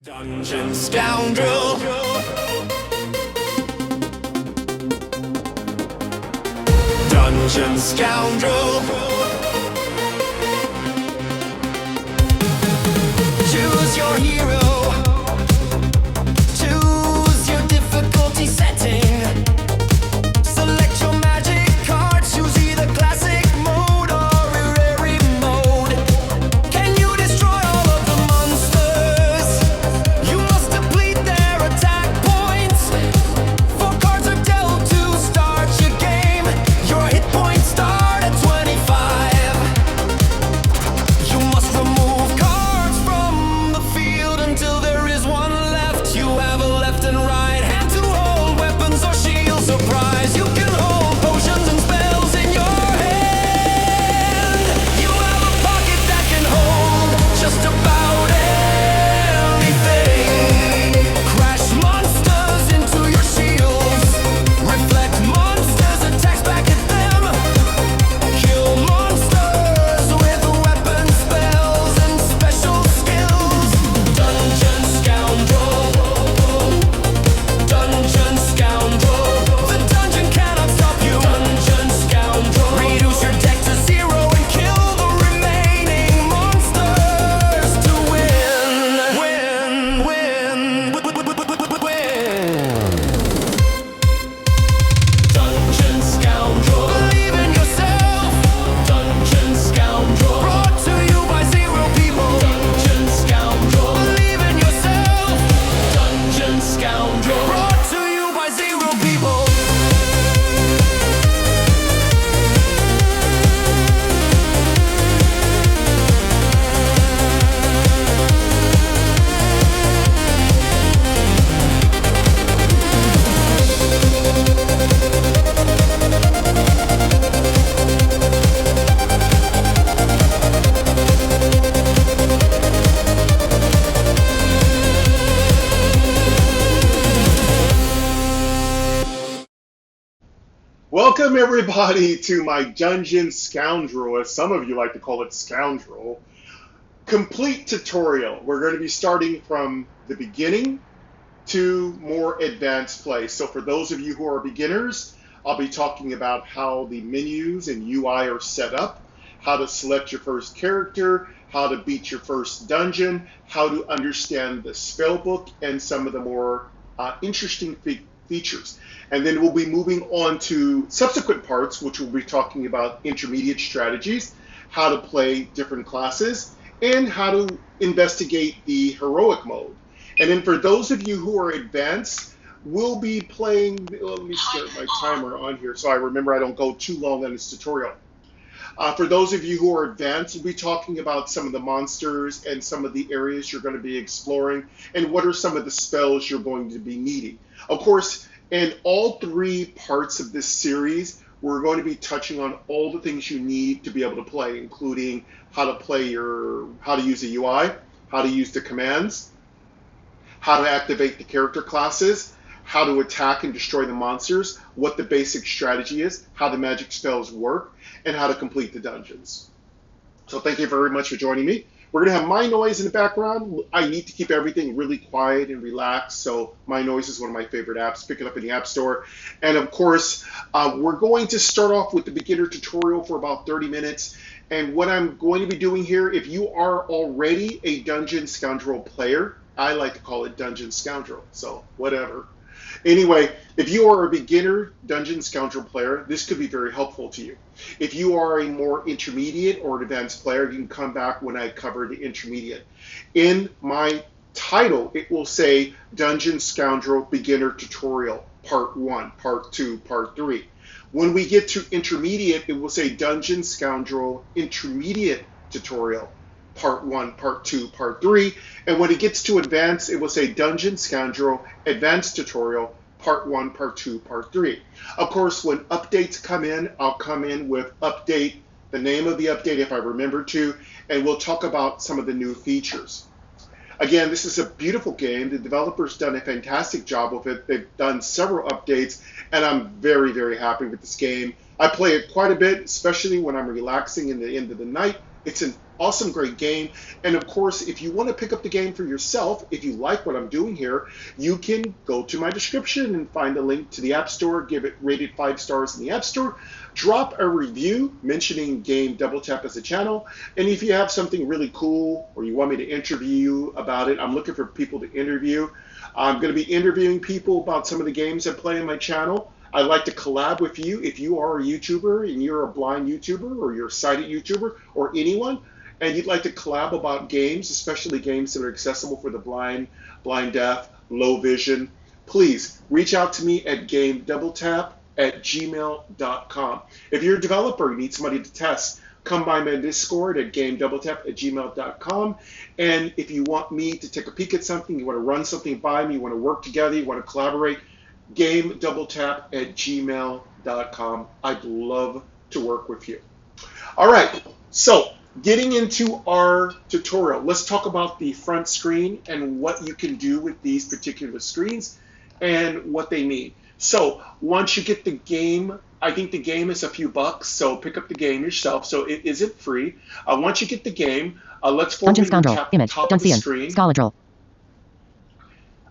Dungeon Scoundrel. Dungeon Scoundrel. Choose your hero. Choose your difficulty setting. Select your magic card. Choose either classic mode or rare mode. Can you destroy all of the monsters? You must deplete their attack points. 4 cards are dealt to start your game. Your hit points start at 25. You must remove cards from the field until there is one left. You have a left and right hand to hold weapons or shields. Surprise, you can hold potions and spells in your hand. You have a pocket that can hold just about anything. Crash monsters into your shields. Reflect monsters' attacks back at them. Kill monsters with weapon spells and special skills. Dungeon Scoundrel. Dungeon Scoundrel. The dungeon cannot stop you. Dungeon Scoundrel. Reduce your deck to 0 and kill the remaining monsters to win. Win. Dungeon Scoundrel. Believe in yourself. Dungeon Scoundrel. Brought to you by 0 people. Dungeon Scoundrel. Believe in yourself. Dungeon Scoundrel. Brought to you by 0 people. Welcome everybody to my Dungeon Scoundrel, as some of you like to call it Scoundrel, complete tutorial. We're going to be starting from the beginning to more advanced play. So for those of you who are beginners, I'll be talking about how the menus and UI are set up, how to select your first character, how to beat your first dungeon, how to understand the spell book, and some of the more interesting features. And then we'll be moving on to subsequent parts, which we'll be talking about intermediate strategies, how to play different classes, and how to investigate the heroic mode. And then for those of you who are advanced, we'll be playing, let me start my timer on here so I remember I don't go too long on this tutorial. For those of you who are advanced, we'll be talking about some of the monsters and some of the areas you're going to be exploring and what are some of the spells you're going to be needing. Of course, in all 3 parts of this series, we're going to be touching on all the things you need to be able to play, including how to use the UI, how to use the commands, how to activate the character classes, how to attack and destroy the monsters, what the basic strategy is, how the magic spells work, and how to complete the dungeons. So thank you very much for joining me. We're going to have my noise in the background. I need to keep everything really quiet and relaxed, so my noise is one of my favorite apps. Pick it up in the App Store. And of course, we're going to start off with the beginner tutorial for about 30 minutes. And what I'm going to be doing here, if you are already a Dungeon Scoundrel player, I like to call it Dungeon Scoundrel, so whatever. Anyway, if you are a beginner Dungeon Scoundrel player, this could be very helpful to you. If you are a more intermediate or advanced player, you can come back when I cover the intermediate. In my title, it will say Dungeon Scoundrel Beginner Tutorial, Part 1, Part 2, Part 3. When we get to intermediate, it will say Dungeon Scoundrel Intermediate Tutorial, Part 1, Part 2, Part 3. And when it gets to advanced, it will say Dungeon Scoundrel Advanced Tutorial, Part 1, Part 2, Part 3. Of course, when updates come in, I'll come in with update, the name of the update if I remember to, and we'll talk about some of the new features. Again, this is a beautiful game. The developer's done a fantastic job with it. They've done several updates, and I'm very, very happy with this game. I play it quite a bit, especially when I'm relaxing in the end of the night It's an awesome, great game. And of course, if you want to pick up the game for yourself, if you like what I'm doing here, you can go to my description and find a link to the App Store, give it rated 5 stars in the App Store, drop a review mentioning Game Double Tap as a channel. And if you have something really cool or you want me to interview you about it, I'm looking for people to interview. I'm going to be interviewing people about some of the games I play on my channel. I'd like to collab with you if you are a YouTuber and you're a blind YouTuber or you're a sighted YouTuber or anyone, and you'd like to collab about games, especially games that are accessible for the blind, blind deaf, low vision. Please reach out to me at gamedoubletap@gmail.com. If you're a developer, you need somebody to test, come by my Discord at gamedoubletap@gmail.com. And if you want me to take a peek at something, you want to run something by me, you want to work together, you want to collaborate, gamedoubletap@gmail.com. I'd love to work with you. All right, so getting into our tutorial, let's talk about the front screen and what you can do with these particular screens and what they mean. So once you get the game, I think the game is a few bucks, so pick up the game yourself. So it isn't free. Once you get the game, let's Dungeon Scoundrel, tap image, top of the Dungeon, screen. Scoundrel.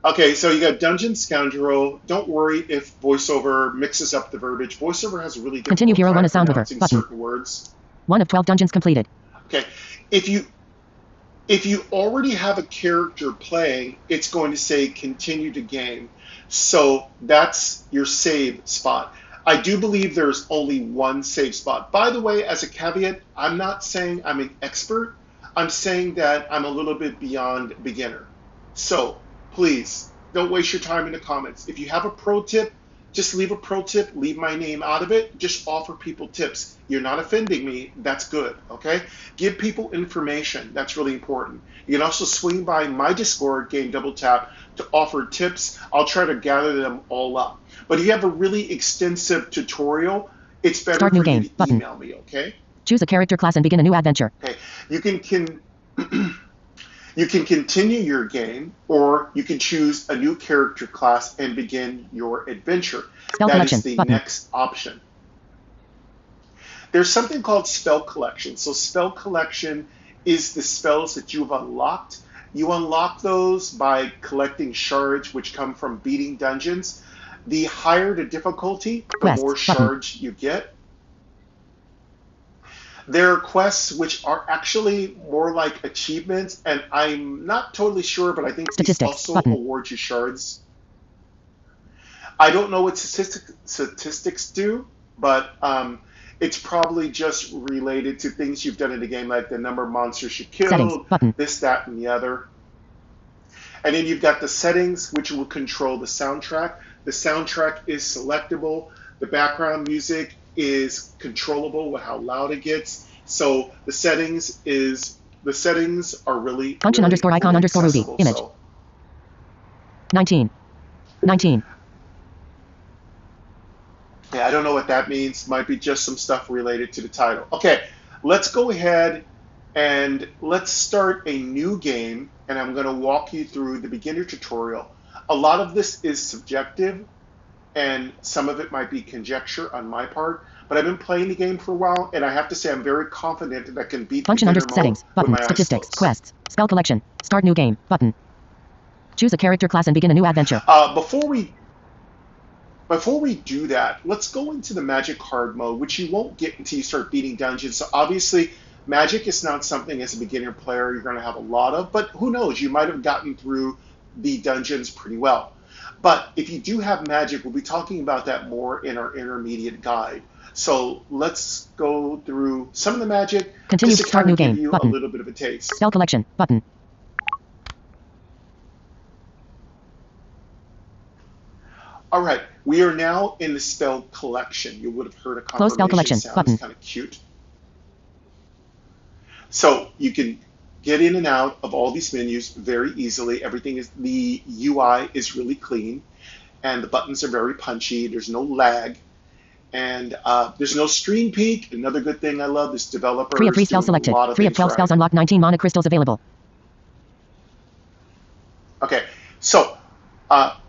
Okay, so you got Dungeon Scoundrel. Don't worry if VoiceOver mixes up the verbiage. VoiceOver has a really difficult Continue Hero time 1 as sound over. pronouncing Button. certain words. 1 of 12 dungeons completed. Okay, if you already have a character playing, it's going to say continue to game. So that's your save spot. I do believe there's only one save spot. By the way, as a caveat, I'm not saying I'm an expert. I'm saying that I'm a little bit beyond beginner. So please don't waste your time in the comments. If you have a pro tip, just leave a pro tip, leave my name out of it, just offer people tips. You're not offending me, that's good, okay? Give people information, that's really important. You can also swing by my Discord, Game Double Tap, to offer tips. I'll try to gather them all up. But if you have a really extensive tutorial, it's better Start for new you game. to Button. email me, okay? Choose a character class and begin a new adventure. Okay, you can you can continue your game, or you can choose a new character class and begin your adventure. Spell That collection. is the Button. next option. There's something called spell collection. So spell collection is the spells that you've unlocked. You unlock those by collecting shards, which come from beating dungeons. The higher the difficulty, the Quest. more Button. shards you get. There are quests which are actually more like achievements, and I'm not totally sure, but I think these Statistics. also Button. award you shards. I don't know what statistics do, but it's probably just related to things you've done in the game, like the number of monsters you killed, Settings. Button. this, that, and the other. And then you've got the settings, which will control the soundtrack. The soundtrack is selectable. The background music is controllable with how loud it gets. So the settings are really Function really, underscore icon really underscore Ruby. accessible. Image. So 19. 19. yeah, I don't know what that means. Might be just some stuff related to the title. Okay, let's go ahead and let's start a new game, and I'm going to walk you through the beginner tutorial. A lot of this is subjective, and some of it might be conjecture on my part, but I've been playing the game for a while, and I have to say I'm very confident that I can beat Function beginner under settings. mode Button. with my eyes Statistics. closed. Quests. Spell collection. Start new game. Button. Choose a character class and begin a new adventure. Before we do that, let's go into the magic card mode, which you won't get until you start beating dungeons. So obviously, magic is not something as a beginner player you're going to have a lot of, but who knows, you might have gotten through the dungeons pretty well. But if you do have magic, we'll be talking about that more in our intermediate guide. So let's go through some of the magic. Continue. Just to Start kind new of give game. you Button. a little bit of a taste. Spell collection. Button. All right, we are now in the spell collection. You would have heard a Close spell confirmation collection. sound. Button. It's kind of cute. So you can get in and out of all these menus very easily. Everything is, the UI is really clean, and the buttons are very punchy. There's no lag, and there's no screen peek. Another good thing I love is developers 3 of 3 spells doing a selected. lot of 3 of things 12 right. spells unlocked. 19 mana crystals available. Okay, so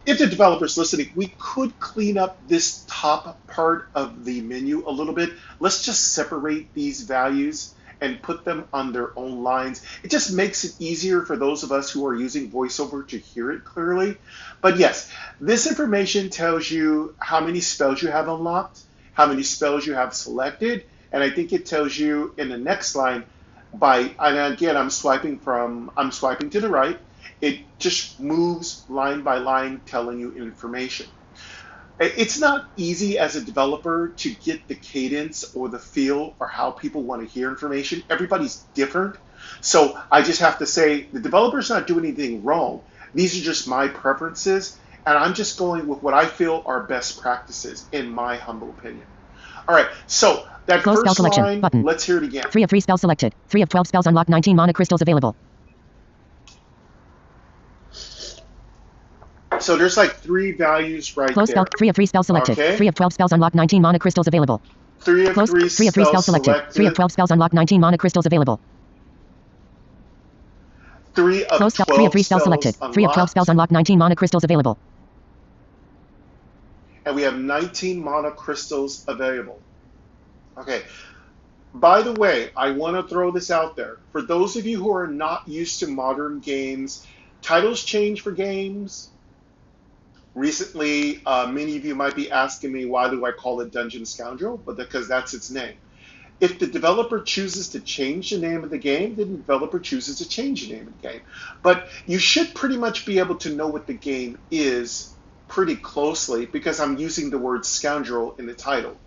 if the developer's listening, we could clean up this top part of the menu a little bit. Let's just separate these values and put them on their own lines. It just makes it easier for those of us who are using voiceover to hear it clearly. But yes, this information tells you how many spells you have unlocked, how many spells you have selected, and I think it tells you in the next line and again, I'm swiping to the right. It just moves line by line telling you information. It's not easy as a developer to get the cadence or the feel or how people want to hear information. Everybody's different. So I just have to say the developer's not doing anything wrong. These are just my preferences, and I'm just going with what I feel are best practices in my humble opinion. All right, so that Close spell first collection. line, Button. let's hear it again. 3 of 3 spells selected. 3 of 12 spells unlocked. 19 mana crystals available. So there's like 3 values right Close there. spell. 3 of 3 spells selected. Okay. 3 of 12 spells unlocked. 19 mana crystals available. 3 of Close. 3 3 of 3 spells selected. 3 of 12 spells unlocked. 19 mana crystals available. 3 of Close 12 3 of 3 spells selected. 3 of 12 spells unlocked. 19 mana crystals available. And we have 19 mana crystals available. Okay. By the way, I want to throw this out there. For those of you who are not used to modern games, titles change for games. Recently, many of you might be asking me, why do I call it Dungeon Scoundrel? But because that's its name. If the developer chooses to change the name of the game, then the developer chooses to change the name of the game. But you should pretty much be able to know what the game is pretty closely because I'm using the word scoundrel in the title.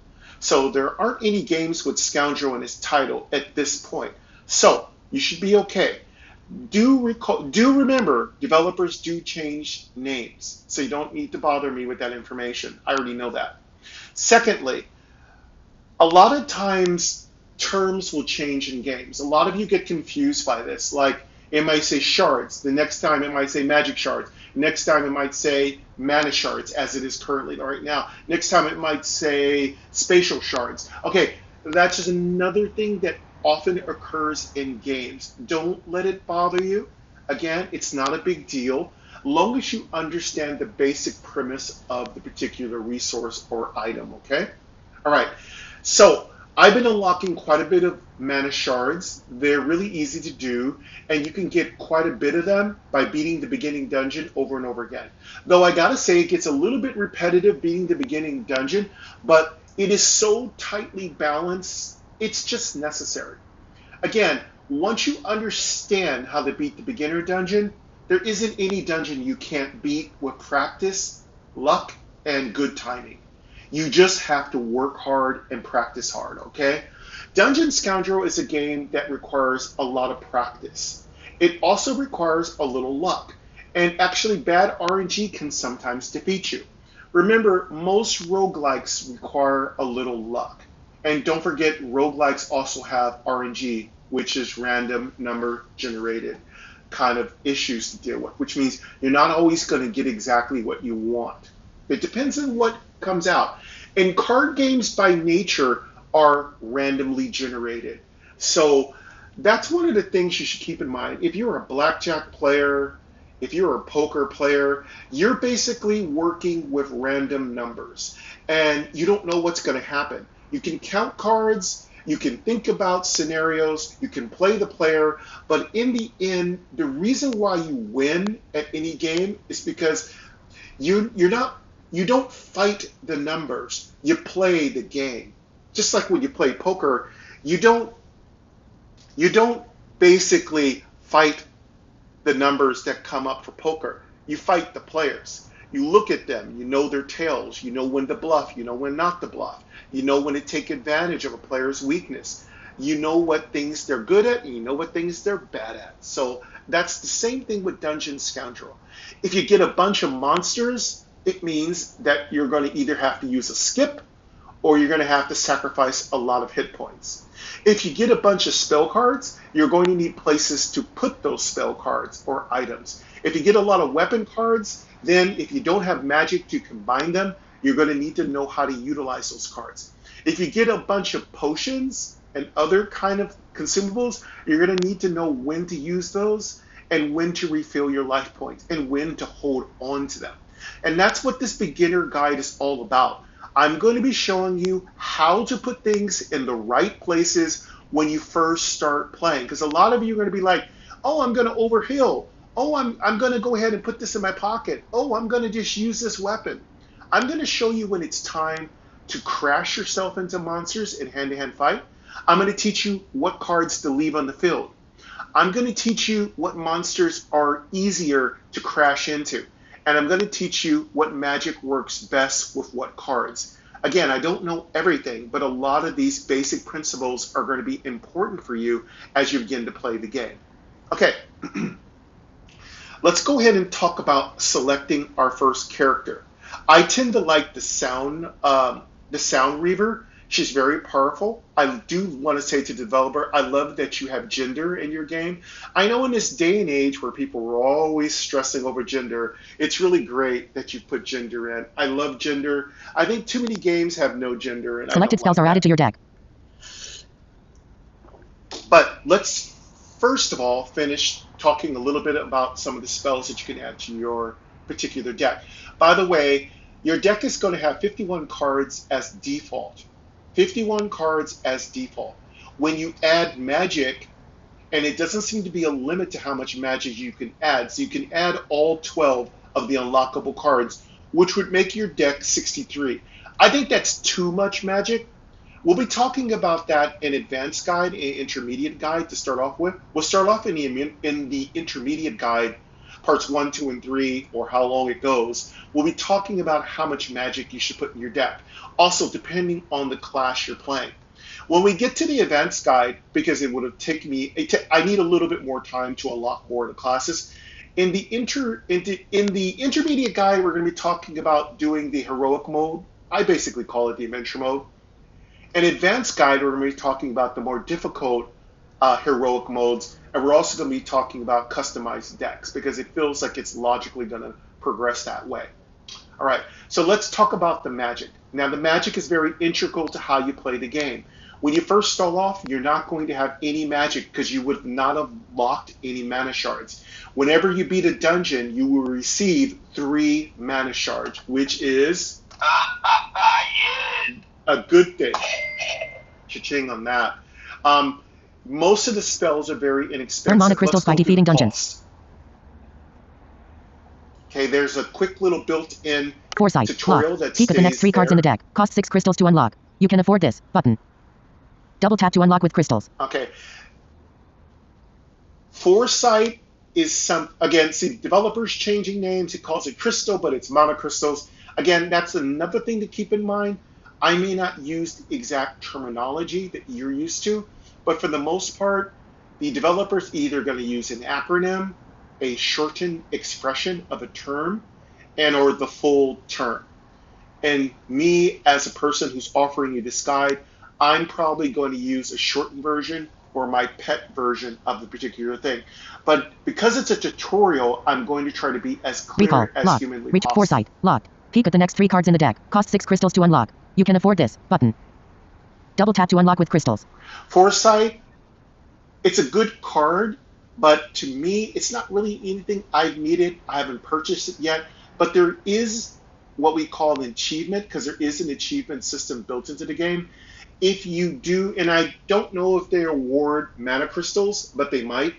So there aren't any games with scoundrel in its title at this point. So you should be okay. Do remember, developers do change names, so you don't need to bother me with that information. I already know that. Secondly, a lot of times terms will change in games. A lot of you get confused by this. Like it might say shards, the next time it might say magic shards, next time it might say mana shards, as it is currently right now. Next time it might say spatial shards. Okay, that's just another thing that often occurs in games. Don't let it bother you. Again, it's not a big deal, long as you understand the basic premise of the particular resource or item, okay? All right, so I've been unlocking quite a bit of mana shards. They're really easy to do, and you can get quite a bit of them by beating the beginning dungeon over and over again. Though I gotta say, it gets a little bit repetitive beating the beginning dungeon, but it is so tightly balanced, it's just necessary. Again, once you understand how to beat the beginner dungeon, there isn't any dungeon you can't beat with practice, luck, and good timing. You just have to work hard and practice hard, okay? Dungeon Scoundrel is a game that requires a lot of practice. It also requires a little luck, and actually bad RNG can sometimes defeat you. Remember, most roguelikes require a little luck. And don't forget, roguelikes also have RNG, which is random number generated kind of issues to deal with, which means you're not always going to get exactly what you want. It depends on what comes out. And card games by nature are randomly generated. So that's one of the things you should keep in mind. If you're a blackjack player, if you're a poker player, you're basically working with random numbers and you don't know what's going to happen. You can count cards, you can think about scenarios, you can play the player, but in the end, the reason why you win at any game is because you don't fight the numbers, you play the game. Just like when you play poker, you don't basically fight the numbers that come up for poker. You fight the players. You look at them, you know their tails, you know when to bluff, you know when not to bluff. You know when to take advantage of a player's weakness. You know what things they're good at, and you know what things they're bad at. So that's the same thing with Dungeon Scoundrel. If you get a bunch of monsters, it means that you're going to either have to use a skip or you're going to have to sacrifice a lot of hit points. If you get a bunch of spell cards, you're going to need places to put those spell cards or items. If you get a lot of weapon cards, then if you don't have magic to combine them, you're going to need to know how to utilize those cards. If you get a bunch of potions and other kind of consumables, you're going to need to know when to use those and when to refill your life points and when to hold on to them. And that's what this beginner guide is all about. I'm going to be showing you how to put things in the right places when you first start playing. Because a lot of you are going to be like, oh, I'm going to overheal. Oh, I'm going to go ahead and put this in my pocket. Oh, I'm going to just use this weapon. I'm going to show you when it's time to crash yourself into monsters in hand-to-hand fight. I'm going to teach you what cards to leave on the field. I'm going to teach you what monsters are easier to crash into. And I'm going to teach you what magic works best with what cards. Again, I don't know everything, but a lot of these basic principles are going to be important for you as you begin to play the game. Okay, let's go ahead and talk about selecting our first character. I tend to like the sound reaver. She's very powerful. I do want to say to the developer, I love that you have gender in your game. I know in this day and age where people are always stressing over gender, it's really great that you put gender in. I love gender. I think too many games have no gender. And Selected spells are added to your deck. But let's first of all finish talking a little bit about some of the spells that you can add to your particular deck. By the way, your deck is going to have 51 cards as default. 51 cards as default. When you add magic, and it doesn't seem to be a limit to how much magic you can add, so you can add all 12 of the unlockable cards, which would make your deck 63. I think that's too much magic. We'll be talking about that in advanced guide, and intermediate guide to start off with. We'll start off in the intermediate guide, parts 1, 2, and 3, or how long it goes. We'll be talking about how much magic you should put in your deck. Also, depending on the class you're playing. When we get to the advanced guide, because it would have taken me, I need a little bit more time to unlock more of the classes. In the intermediate guide, we're going to be talking about doing the heroic mode. I basically call it the adventure mode. In advanced guide, we're going to be talking about the more difficult heroic modes, and we're also going to be talking about customized decks because it feels like it's logically going to progress that way. All right, so let's talk about the magic. Now, the magic is very integral to how you play the game. When you first start off, you're not going to have any magic because you would not have locked any mana shards. Whenever you beat a dungeon, you will receive 3 mana shards, which is a good thing. Cha-ching on that. Most of the spells are very inexpensive. Earn mana crystals by defeating dungeons. Okay, there's a quick little built-in Foresight. tutorial Lock. that Peek at the next 3 cards in the deck. Cost 6 crystals to unlock. You can afford this. Button. Double tap to unlock with crystals. Okay. Foresight is again, see, developers changing names. It calls it crystal, but it's mana crystals. Again, that's another thing to keep in mind. I may not use the exact terminology that you're used to, but for the most part, the developer's either going to use an acronym, a shortened expression of a term, and or the full term. And me, as a person who's offering you this guide, I'm probably going to use a shortened version or my pet version of the particular thing. But because it's a tutorial, I'm going to try to be as clear Recall. as Lock. humanly Reach. possible. Foresight. Locked. Peek at the next 3 cards in the deck. Cost 6 crystals to unlock. You can afford this. Button. Double tap to unlock with crystals. Foresight, it's a good card, but to me, it's not really anything I've needed. I haven't purchased it yet, but there is what we call an achievement, because there is an achievement system built into the game. If you do, and I don't know if they award mana crystals, but they might,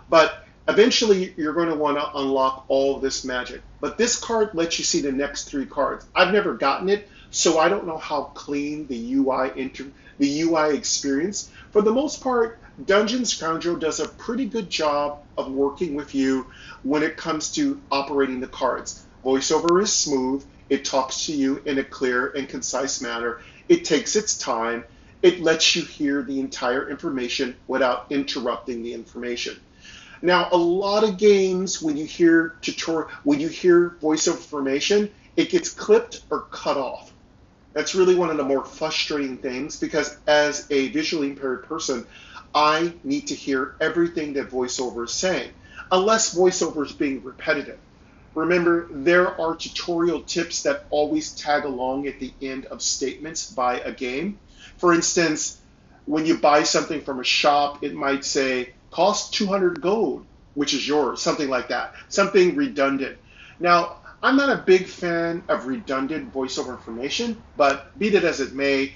but eventually you're going to want to unlock all of this magic. But this card lets you see the next 3 cards. I've never gotten it, so I don't know how clean the UI experience. For the most part, Scoundrel does a pretty good job of working with you when it comes to operating the cards. VoiceOver is smooth. It talks to you in a clear and concise manner. It takes its time. It lets you hear the entire information without interrupting the information. Now, a lot of games, when you hear voiceover information, it gets clipped or cut off. That's really one of the more frustrating things, because as a visually impaired person, I need to hear everything that voiceover is saying, unless voiceover is being repetitive. Remember, there are tutorial tips that always tag along at the end of statements by a game. For instance, when you buy something from a shop, it might say, cost 200 gold, which is yours, something like that, something redundant. Now, I'm not a big fan of redundant voiceover information, but be that as it may,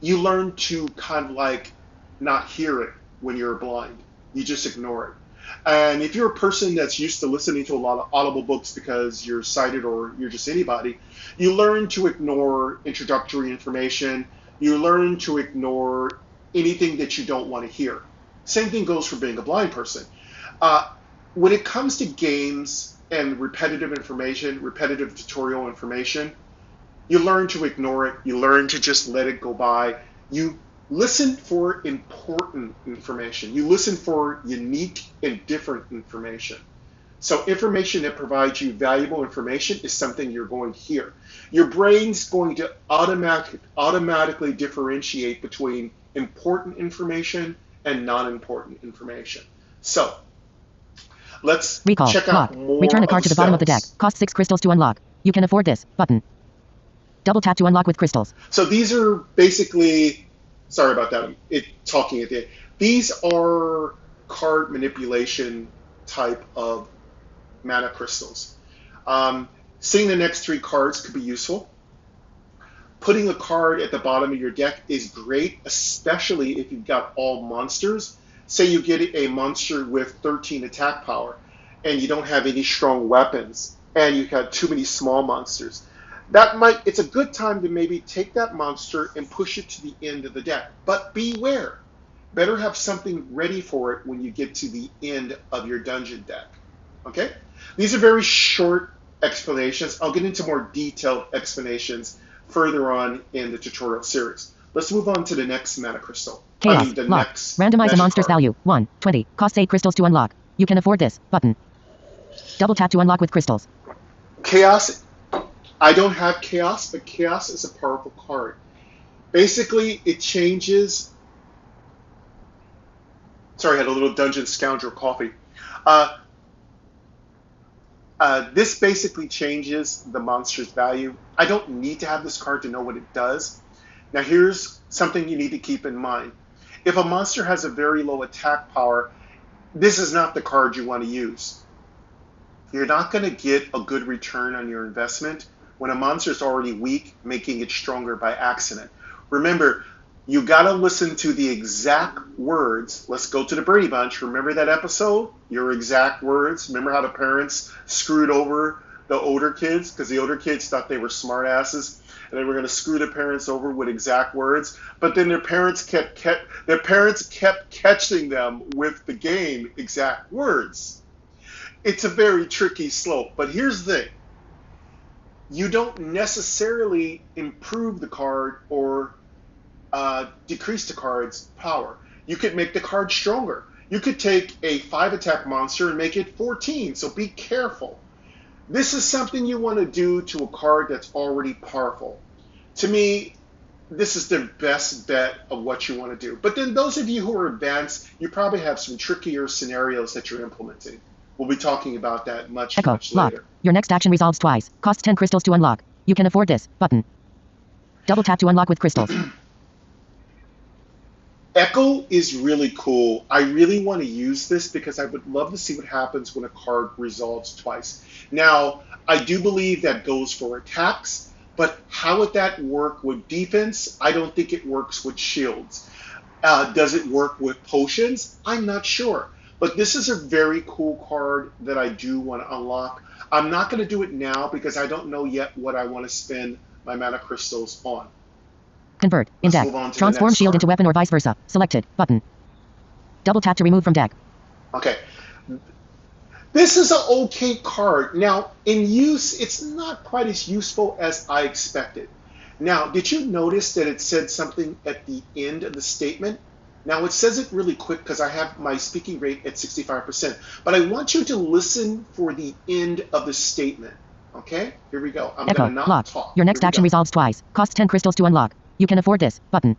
you learn to kind of like not hear it when you're blind. You just ignore it. And if you're a person that's used to listening to a lot of audible books because you're sighted or you're just anybody, you learn to ignore introductory information. You learn to ignore anything that you don't want to hear. Same thing goes for being a blind person. When it comes to games and repetitive information, repetitive tutorial information, you learn to ignore it. You learn to just let it go by. You listen for important information. You listen for unique and different information. So information that provides you valuable information is something you're going to hear. Your brain's going to automatically differentiate between important information and non-important information. So let's Recall. check out Lock. more. Return a card to the bottom of the deck. Cost 6 crystals to unlock. You can afford this. Button. Double tap to unlock with crystals. So these are basically, sorry about that, talking at the end. These are card manipulation type of mana crystals. Seeing the next 3 cards could be useful. Putting a card at the bottom of your deck is great, especially if you've got all monsters. Say you get a monster with 13 attack power and you don't have any strong weapons and you've got too many small monsters. It's a good time to maybe take that monster and push it to the end of the deck. But beware, better have something ready for it when you get to the end of your dungeon deck. Okay? These are very short explanations. I'll get into more detailed explanations further on in the tutorial series. Let's move on to the next mana crystal. Chaos. Lock. Randomize a monster's value. 1. 20. Costs 8 crystals to unlock. You can afford this. Button. Double tap to unlock with crystals. Chaos. I don't have Chaos, but Chaos is a powerful card. Basically, it changes. Sorry, I had a little Dungeon Scoundrel coffee. This basically changes the monster's value. I don't need to have this card to know what it does. Now, here's something you need to keep in mind. If a monster has a very low attack power, this is not the card you want to use. You're not going to get a good return on your investment when a monster is already weak, making it stronger by accident. Remember, you got to listen to the exact words. Let's go to the Brady Bunch. Remember that episode? Your exact words. Remember how the parents screwed over the older kids because the older kids thought they were smart asses and they were going to screw the parents over with exact words. But then their parents kept catching them with the game exact words. It's a very tricky slope. But here's the thing. You don't necessarily improve the card or decrease the card's power. You could make the card stronger. You could take a 5 attack monster and make it 14, so be careful. This is something you want to do to a card that's already powerful. To me, this is the best bet of what you want to do. But then those of you who are advanced, you probably have some trickier scenarios that you're implementing. We'll be talking about that much later. Lock. Your next action resolves twice. Costs 10 crystals to unlock. You can afford this. Button. Double tap to unlock with crystals. Echo is really cool. I really want to use this because I would love to see what happens when a card resolves twice. Now, I do believe that goes for attacks, but how would that work with defense? I don't think it works with shields. Does it work with potions? I'm not sure. But this is a very cool card that I do want to unlock. I'm not going to do it now because I don't know yet what I want to spend my mana crystals on. Convert. In deck. Transform shield into weapon or vice versa. Selected. Button. Double tap to remove from deck. Okay. This is an okay card. Now, in use, it's not quite as useful as I expected. Now, did you notice that it said something at the end of the statement? Now, it says it really quick because I have my speaking rate at 65%. But I want you to listen for the end of the statement. Okay? Here we go. I'm going to not talk. Your next action resolves twice. Costs 10 crystals to unlock. You can afford this. Button.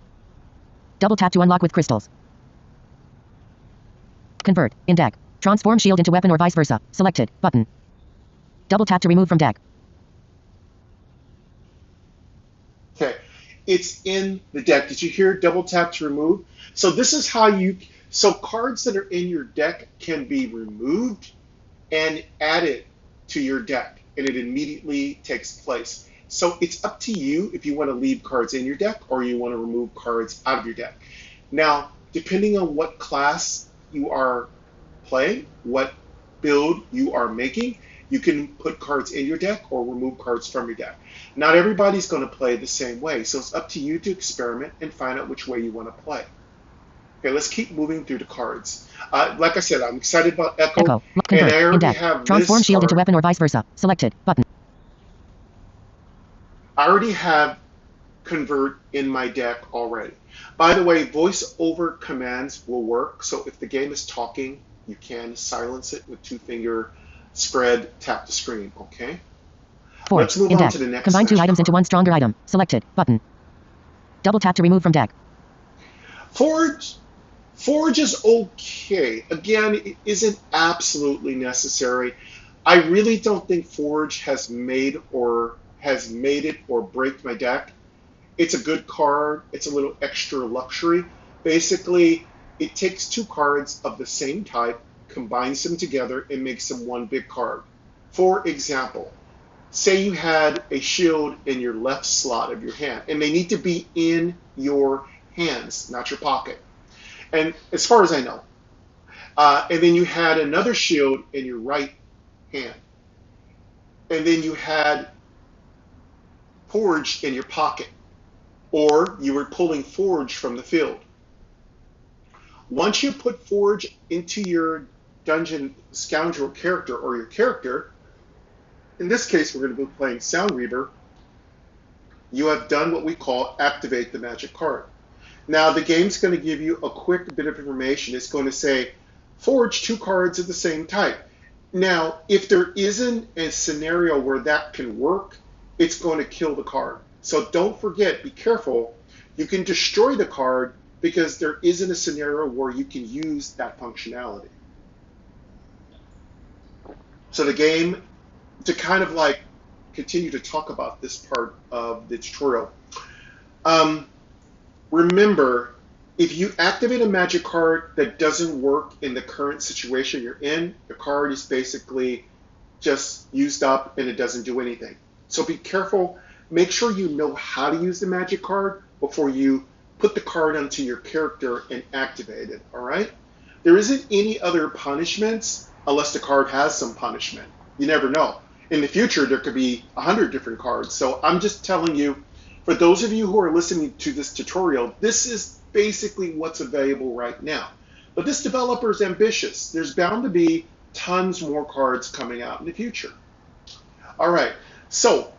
Double tap to unlock with crystals. Convert. In deck. Transform shield into weapon or vice versa. Selected. Button. Double tap to remove from deck. Okay. It's in the deck. Did you hear double tap to remove? So this is how so cards that are in your deck can be removed and added to your deck, and it immediately takes place. So it's up to you if you want to leave cards in your deck or you want to remove cards out of your deck. Now, depending on what class you are playing, what build you are making, you can put cards in your deck or remove cards from your deck. Not everybody's going to play the same way, so it's up to you to experiment and find out which way you want to play. Okay, let's keep moving through the cards. Like I said, I'm excited about Echo. Echo. And Convert. I In already deck. have Transform this shield into card. weapon or vice versa. Selected. Button. I already have Convert in my deck already. By the way, voiceover commands will work. So if the game is talking, you can silence it with two-finger spread, tap the screen. Okay. Forge. Let's move In on deck. to the next. Combine 2 magic items into card. one stronger item. Selected. Button. Double tap to remove from deck. Forge is okay. Again, it isn't absolutely necessary. I really don't think Forge has made it or break my deck. It's a good card. It's a little extra luxury. Basically, it takes two cards of the same type, combines them together, and makes them one big card. For example, say you had a shield in your left slot of your hand, and they need to be in your hands, not your pocket. And as far as I know, and then you had another shield in your right hand, and then you had Forge in your pocket, or you were pulling Forge from the field. Once you put Forge into your Dungeon Scoundrel character or your character, in this case we're going to be playing Sound Reaver, you have done what we call activate the magic card. Now the game's going to give you a quick bit of information. It's going to say forge two cards of the same type. Now, if there isn't a scenario where that can work, it's going to kill the card. So don't forget, be careful. You can destroy the card because there isn't a scenario where you can use that functionality. So the game, to kind of like continue to talk about this part of the tutorial, remember, if you activate a magic card that doesn't work in the current situation you're in, the card is basically just used up and it doesn't do anything. So be careful. Make sure you know how to use the magic card before you put the card onto your character and activate it, all right? There isn't any other punishments unless the card has some punishment. You never know. In the future, there could be 100 different cards. So I'm just telling you, for those of you who are listening to this tutorial, this is basically what's available right now. But this developer is ambitious. There's bound to be tons more cards coming out in the future. All right, so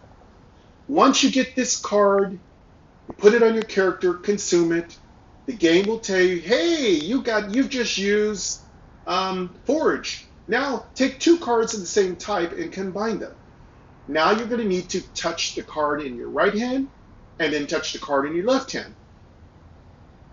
once you get this card, you put it on your character, consume it, the game will tell you, hey, you've just used Forge. Now take two cards of the same type and combine them. Now you're going to need to touch the card in your right hand and then touch the card in your left hand.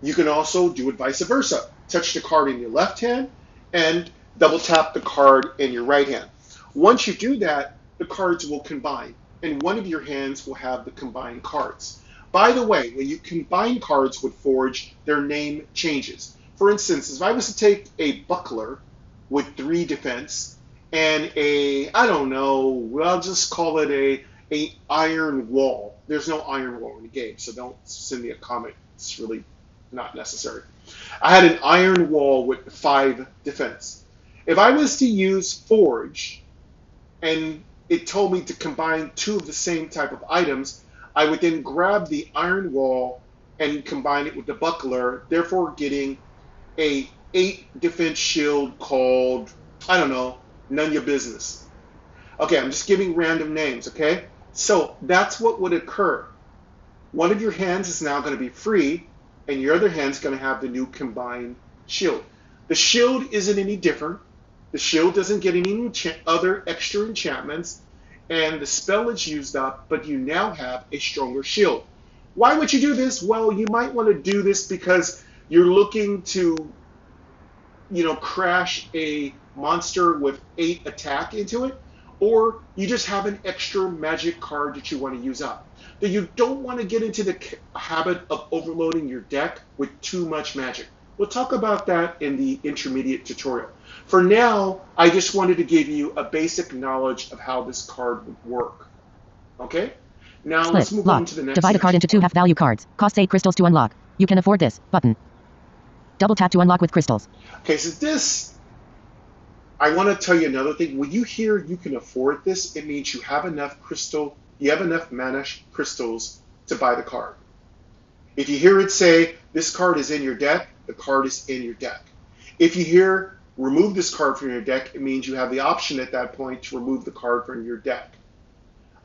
You can also do it vice versa. Touch the card in your left hand and double tap the card in your right hand. Once you do that, the cards will combine, and one of your hands will have the combined cards. By the way, when you combine cards with Forge, their name changes. For instance, if I was to take a buckler with 3 defense and a, I don't know, I'll just call it a iron wall. There's no iron wall in the game, so don't send me a comment. It's really not necessary. I had an iron wall with 5 defense. If I was to use Forge and it told me to combine 2 of the same type of items, I would then grab the iron wall and combine it with the buckler, therefore getting a 8 defense shield called, I don't know, none your business. Okay, I'm just giving random names, okay? So that's what would occur. One of your hands is now going to be free, and your other hand's going to have the new combined shield. The shield isn't any different. The shield doesn't get any other extra enchantments, and the spell is used up, but you now have a stronger shield. Why would you do this? Well, you might want to do this because you're looking to, crash a monster with 8 attack into it, or you just have an extra magic card that you want to use up. But you don't want to get into the habit of overloading your deck with too much magic. We'll talk about that in the intermediate tutorial. For now, I just wanted to give you a basic knowledge of how this card would work. Okay? Now let's move on to the next. Divide a card into 2 half-value cards. Costs 8 crystals to unlock. You can afford this. Button. Double tap to unlock with crystals. Okay, so this, I want to tell you another thing. When you hear you can afford this, it means you have enough mana crystals to buy the card. If you hear it say, this card is in your deck, the card is in your deck. If you hear, remove this card from your deck, it means you have the option at that point to remove the card from your deck.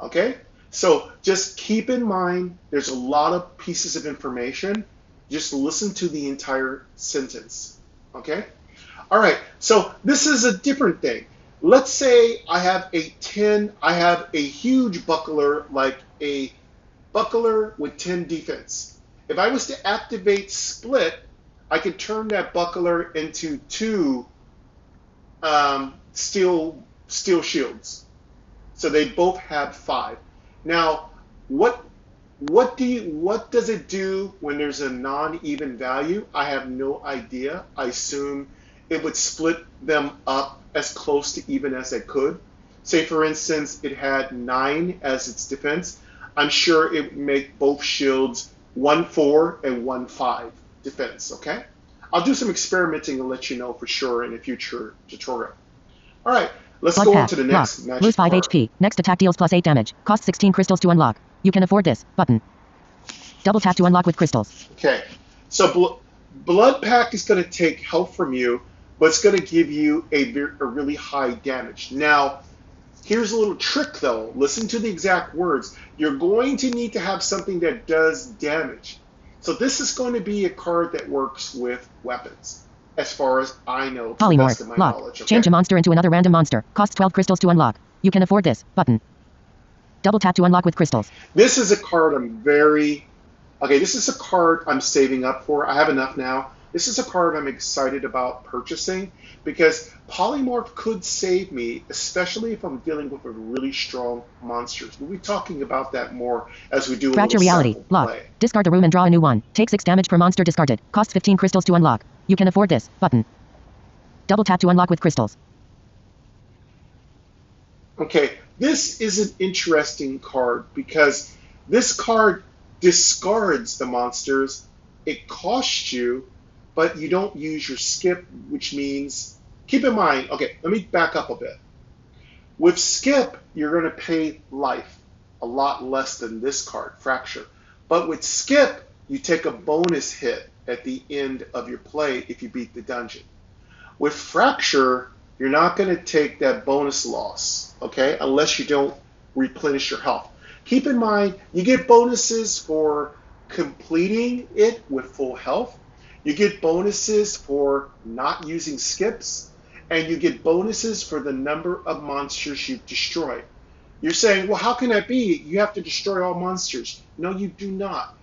Okay? So just keep in mind, there's a lot of pieces of information. Just listen to the entire sentence. Okay? All right, so this is a different thing. Let's say I have a huge buckler, like a buckler with 10 defense. If I was to activate split, I could turn that buckler into 2 steel shields. So they both have 5. Now, what does it do when there's a non-even value? I have no idea. I assume it would split them up as close to even as it could. Say, for instance, it had 9 as its defense. I'm sure it would make both shields 1-4 and 1-5 defense, okay? I'll do some experimenting and let you know for sure in a future tutorial. All right, let's go on to the next magic Lose 5 card. HP. Next attack deals plus 8 damage. Costs 16 crystals to unlock. You can afford this. Button. Double tap to unlock with crystals. Okay, so Blood Pack is going to take health from you, but it's going to give you a really high damage. Now, here's a little trick though. Listen to the exact words. You're going to need to have something that does damage. So this is going to be a card that works with weapons, as far as I know, to the best of my Polymorph. Lock. knowledge. Okay? Change a monster into another random monster. Costs 12 crystals to unlock. You can afford this. Button. Double tap to unlock with crystals. This is a card this is a card I'm saving up for. I have enough now. This is a card I'm excited about purchasing because Polymorph could save me, especially if I'm dealing with a really strong monsters. We'll be talking about that more as we do a Fracture little reality. sample Lock. play. Discard the room and draw a new one. Take 6 damage per monster discarded. Costs 15 crystals to unlock. You can afford this. Button. Double tap to unlock with crystals. Okay, this is an interesting card because this card discards the monsters. It costs you, but you don't use your skip, which means, keep in mind, okay, let me back up a bit. With skip, you're going to pay life, a lot less than this card, Fracture. But with skip, you take a bonus hit at the end of your play if you beat the dungeon. With Fracture, you're not going to take that bonus loss, okay, unless you don't replenish your health. Keep in mind, you get bonuses for completing it with full health. You get bonuses for not using skips, and you get bonuses for the number of monsters you've destroyed. You're saying, well, how can that be? You have to destroy all monsters. No, you do not.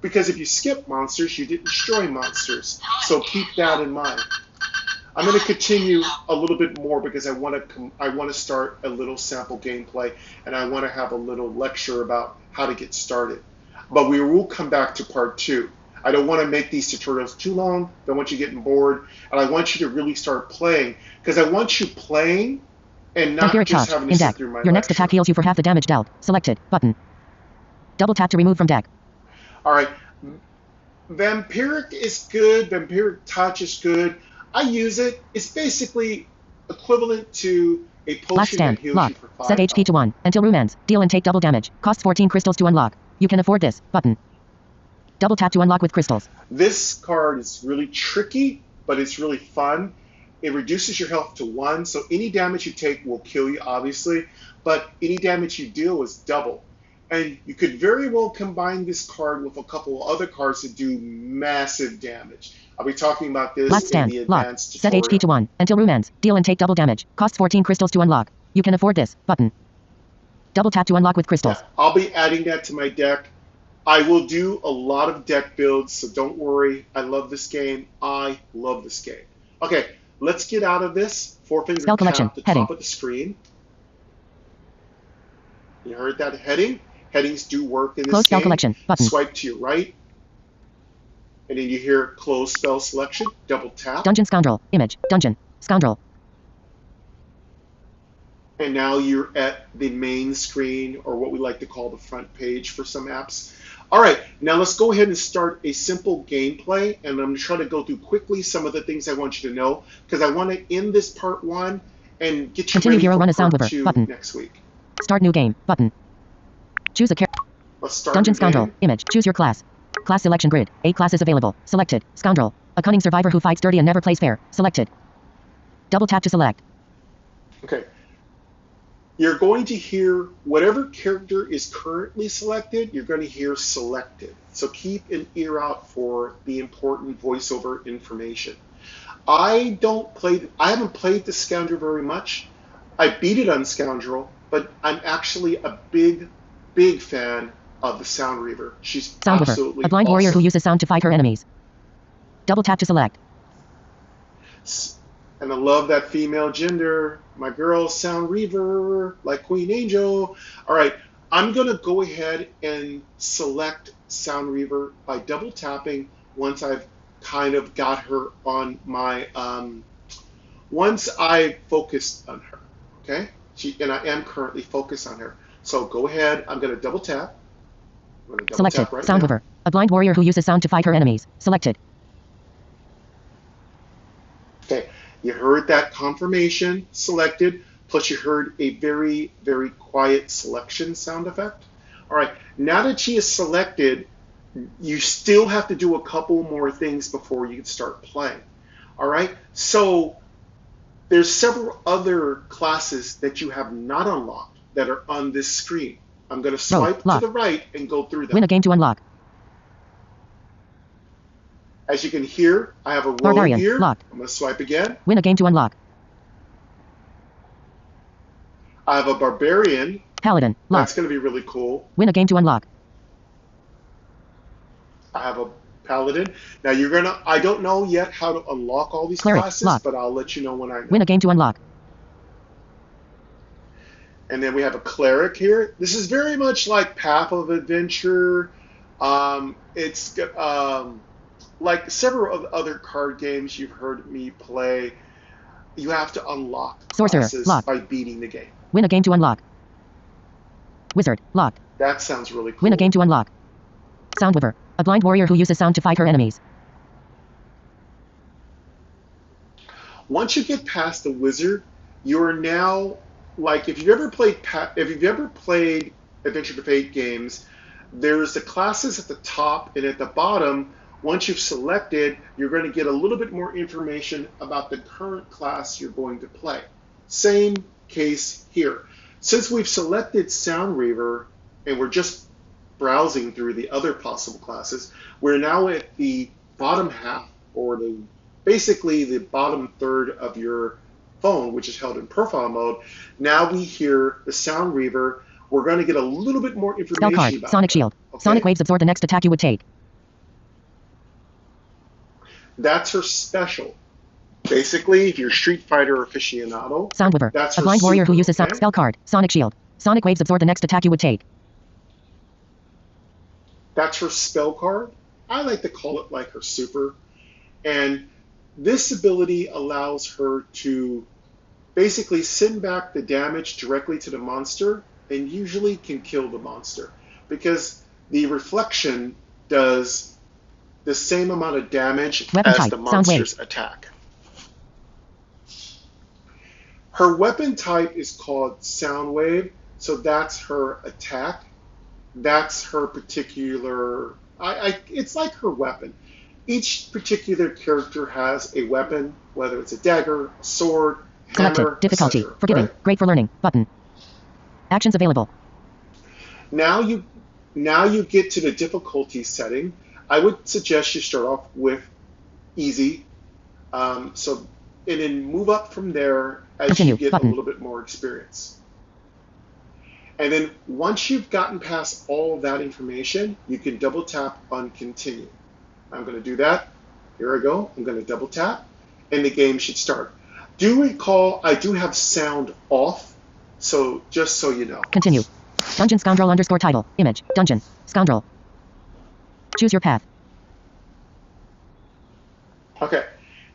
Because if you skip monsters, you didn't destroy monsters. So keep that in mind. I'm going to continue a little bit more because I want to start a little sample gameplay, and I want to have a little lecture about how to get started. But we will come back to part 2. I don't want to make these tutorials too long. Don't want you getting bored. And I want you to really start playing because I want you playing and not Vampiric just charge. having In to sit deck. through my Your next lecture. attack heals you for half the damage dealt. Selected. Button. Double tap to remove from deck. All right. Vampiric is good. Vampiric touch is good. I use it. It's basically equivalent to a Last potion stand. that heals Lock. you for 5 Set HP health. to 1. Until room ends. Deal and take double damage. Costs 14 crystals to unlock. You can afford this. Button. Double tap to unlock with crystals. This card is really tricky, but it's really fun. It reduces your health to 1, so any damage you take will kill you, obviously, but any damage you deal is double. And you could very well combine this card with a couple of other cards to do massive damage. I'll be talking about this Last in stand. the Lock. advanced Set tutorial. HP to 1. Until room ends. Deal and take double damage. Costs 14 crystals to unlock. You can afford this. Button. Double tap to unlock with crystals. Yeah, I'll be adding that to my deck. I will do a lot of deck builds, so don't worry. I love this game. I love this game. Okay, let's get out of this. 4-finger Spell count collection. at the Heading. top of the screen. You heard that heading? Headings do work in this Close spell game. collection. Button. Swipe to your right, and then you hear close spell selection. Double tap. Dungeon Scoundrel. Image. Dungeon. Scoundrel. And now you're at the main screen, or what we like to call the front page for some apps. All right, now let's go ahead and start a simple gameplay, and I'm going to try to go through quickly some of the things I want you to know, because I want to end this part 1 and get you Continue ready hero for run a sound part waiver 2 button. next week. Start new game button. Choose a character. Let's start Dungeon the Scoundrel. game. Image. Choose your class. Class selection grid. 8 classes available. Selected. Scoundrel. A cunning survivor who fights dirty and never plays fair. Selected. Double tap to select. Okay. You're going to hear whatever character is currently selected, you're going to hear selected. So keep an ear out for the important voiceover information. I haven't played the Scoundrel very much. I beat it on Scoundrel, but I'm actually a big fan of the Sound Reaver. She's Sound absolutely Waiver. A blind awesome. warrior who uses sound to fight her enemies. Double tap to select. And I love that female gender. My girl, Sound Reaver, like Queen Angel. All right, I'm going to go ahead and select Sound Reaver by double tapping once I've kind of got her on my, once I focused on her, okay? And I am currently focused on her. So go ahead, I'm going to double tap. I'm going to double Selected. tap right Sound now. Waiver. A blind warrior who uses sound to fight her enemies. Selected. Okay, you heard that confirmation selected, plus you heard a very, very quiet selection sound effect. All right, now that she is selected, you still have to do a couple more things before you can start playing. All right, so there's several other classes that you have not unlocked that are on this screen. I'm going to swipe to lock. the right and go through them. Win a game to unlock. As you can hear, I have a roll Barbarian. here. Locked. I'm going to swipe again. Win a game to unlock. I have a Barbarian. Paladin. Locked. That's going to be really cool. Win a game to unlock. I have a Paladin. Now you're going to, I don't know yet how to unlock all these Cleric. classes, Locked. but I'll let you know when I know. Win a game to unlock. And then we have a Cleric here. This is very much like Path of Adventure. It's like several of the other card games you've heard me play. You have to unlock Sorcerer. classes Locked. by beating the game. Win a game to unlock. Wizard. Locked. That sounds really cool. Win a game to unlock. Sound Waiver. A blind warrior who uses sound to fight her enemies. Once you get past the Wizard, you're now like if you've ever played Adventure to Fate games, there's the classes at the top and at the bottom. Once you've selected, you're going to get a little bit more information about the current class you're going to play. Same case here. Since we've selected Sound Reaver and we're just browsing through the other possible classes, we're now at the bottom half, or basically the bottom third of your phone, which is held in profile mode. Now we hear the Sound Reaver. We're going to get a little bit more Spell information card. about Sonic it. Shield. Okay? Sonic waves absorb the next attack you would take. That's her special. Basically, if you're Street Fighter aficionado, Sound Waiver. that's A her blind warrior who super, uses sound. okay? Spell card. Sonic Shield. Sonic waves absorb the next attack you would take. That's her spell card. I like to call it like her super. And this ability allows her to basically send back the damage directly to the monster, and usually can kill the monster, because the reflection does the same amount of damage Weapon as type, the sound wave. monster's attack. Her weapon type is called Sound Wave, so that's her attack. That's her particular, it's like her weapon. Each particular character has a weapon, whether it's a dagger, a sword, Selected. hammer, Difficulty. etc., Forgiving. right? Great for learning. Button. Actions available. Now you get to the difficulty setting. I would suggest you start off with easy, and then move up from there as Continue. you get Button. a little bit more experience. And then once you've gotten past all of that information, you can double tap on continue. I'm going to do that. Here I go. I'm going to double tap, and the game should start. Do recall I do have sound off, so just so you know. Continue. Dungeon Scoundrel _ title. Image. Dungeon. Scoundrel. Choose your path. Okay.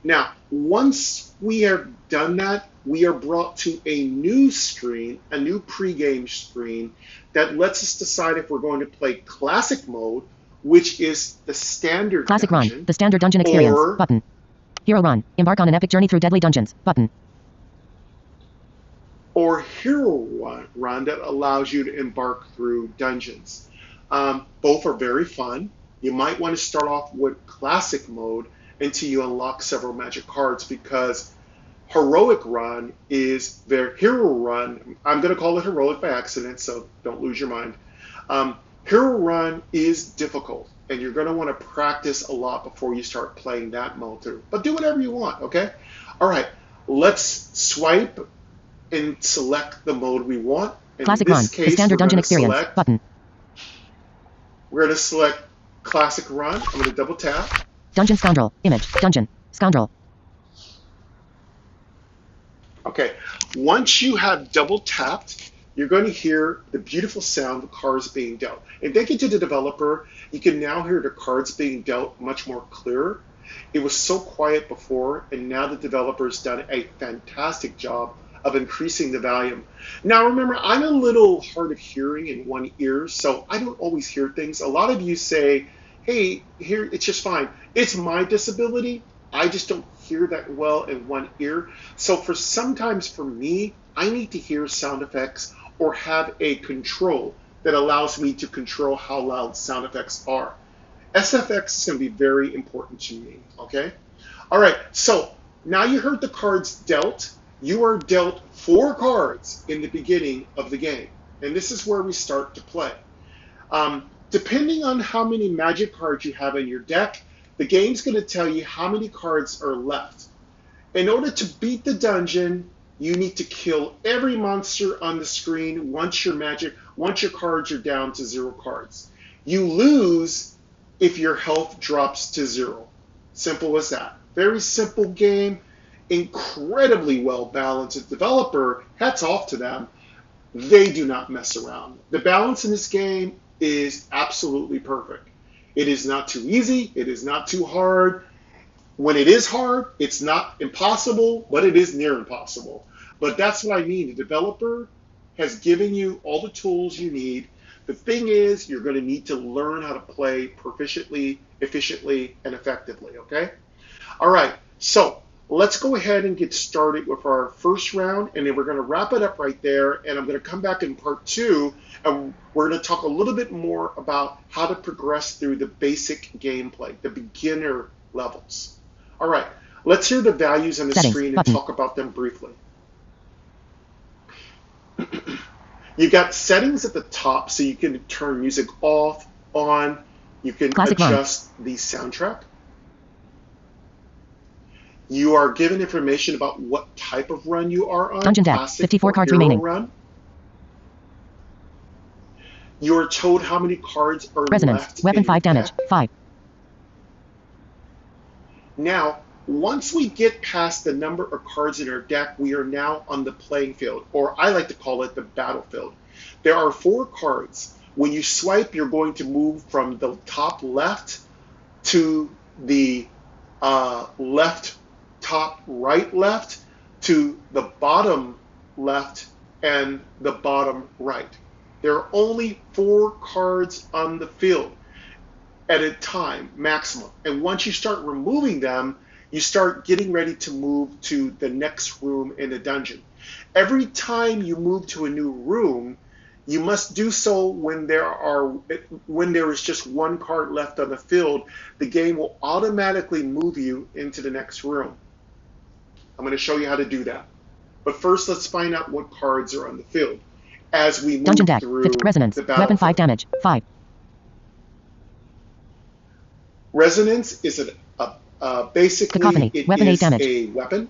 Now, Once we have done that, we are brought to a new screen, a new pregame screen that lets us decide if we're going to play classic mode, which is the standard Classic dungeon, run. The standard dungeon experience. or Button. Hero run. Embark on an epic journey through deadly dungeons. Button. hero run that allows you to embark through dungeons. Both are very fun. You might want to start off with classic mode until you unlock several magic cards, because heroic run is their hero run. I'm going to call it heroic by accident, so don't lose your mind. Hero run is difficult, and you're going to want to practice a lot before you start playing that mode through. But do whatever you want, okay? All right, let's swipe and select the mode we want. And Classic in run. this The case, standard we're dungeon going to experience. select, Button. we're going to select classic run. I'm going to double tap. Dungeon Scoundrel. Image. Dungeon. Scoundrel. Okay, once you have double tapped, you're going to hear the beautiful sound of cards being dealt. And thank you to the developer, you can now hear the cards being dealt much more clearer. It was so quiet before, and now the developer's done a fantastic job of increasing the volume. Now remember, I'm a little hard of hearing in one ear, so I don't always hear things. A lot of you say, hey, here, it's just fine. It's my disability. I just don't hear that well in one ear. So sometimes for me, I need to hear sound effects or have a control that allows me to control how loud sound effects are. SFX is going to be very important to me, okay? All right, so now you heard the cards dealt. You are dealt 4 cards in the beginning of the game, and this is where we start to play. Depending on how many magic cards you have in your deck, the game's going to tell you how many cards are left. In order to beat the dungeon, you need to kill every monster on the screen once your cards are down to 0 cards. You lose if your health drops to 0. Simple as that. Very simple game, incredibly well balanced. The developer, hats off to them. They do not mess around. The balance in this game is absolutely perfect. It is not too easy. It is not too hard. When it is hard, it's not impossible, but it is near impossible. But that's what I mean. The developer has given you all the tools you need. The thing is, you're going to need to learn how to play proficiently, efficiently, and effectively, okay? All right, so let's go ahead and get started with our first round, and then we're going to wrap it up right there, and I'm going to come back in part 2, and we're going to talk a little bit more about how to progress through the basic gameplay, the beginner levels. All right, let's hear the values on the screen and button. talk about them briefly. You've got settings at the top, so you can turn music off, on. You can Classic adjust the soundtrack. You are given information about what type of run you are on. Dungeon deck. Classic 54 or cards hero remaining. Run. You are told how many cards are Resonance. left. Weapon in 5 your damage. deck. 5. Now, once we get past the number of cards in our deck, we are now on the playing field, or I like to call it the battlefield. There are 4 cards. When you swipe, you're going to move from the top left to the left top right left to the bottom left and the bottom right. There are only 4 cards on the field at a time, maximum. And once you start removing them, you start getting ready to move to the next room in the dungeon. Every time you move to a new room, you must do so when there is just 1 card left on the field. The game will automatically move you into the next room. I'm going to show you how to do that. But first, let's find out what cards are on the field as we move Dungeon deck. through Resonance. the Weapon 5 battlefield. damage. 5. Resonance is basically Cacophony. it Weapon 8 is damage. a weapon.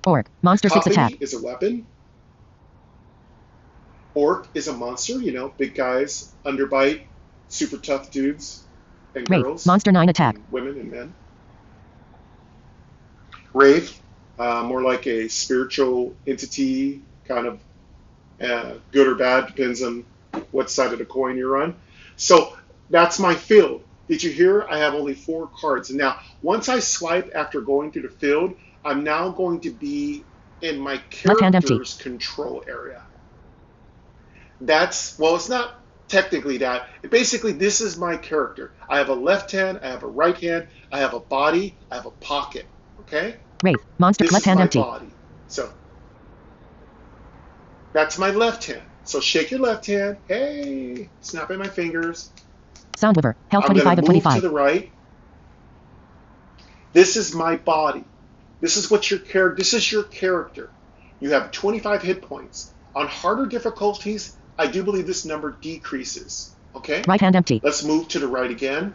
Orc. Monster 6 attack. Cacophony is a weapon. Orc is a monster, big guys, underbite, super tough dudes and Wraith. girls. Monster 9 attack. And women and men. Wraith, more like a spiritual entity, kind of good or bad, depends on what side of the coin you're on. So that's my field. Did you hear? I have only 4 cards. And now, once I swipe after going through the field, I'm now going to be in my Left hand empty. character's control area. That's, well, it's not technically that. Basically, this is my character. I have a left hand, I have a right hand, I have a body, I have a pocket. Okay? Wraith. Monster. This Left is hand my empty. body. So, that's my left hand. So shake your left hand. Hey, snapping my fingers. Soundweaver. Health I'm 25 going of to move 25. to the right. This is my body. This is what your character. This is your character. You have 25 hit points. On harder difficulties, I do believe this number decreases. Okay. Right hand empty. Let's move to the right again.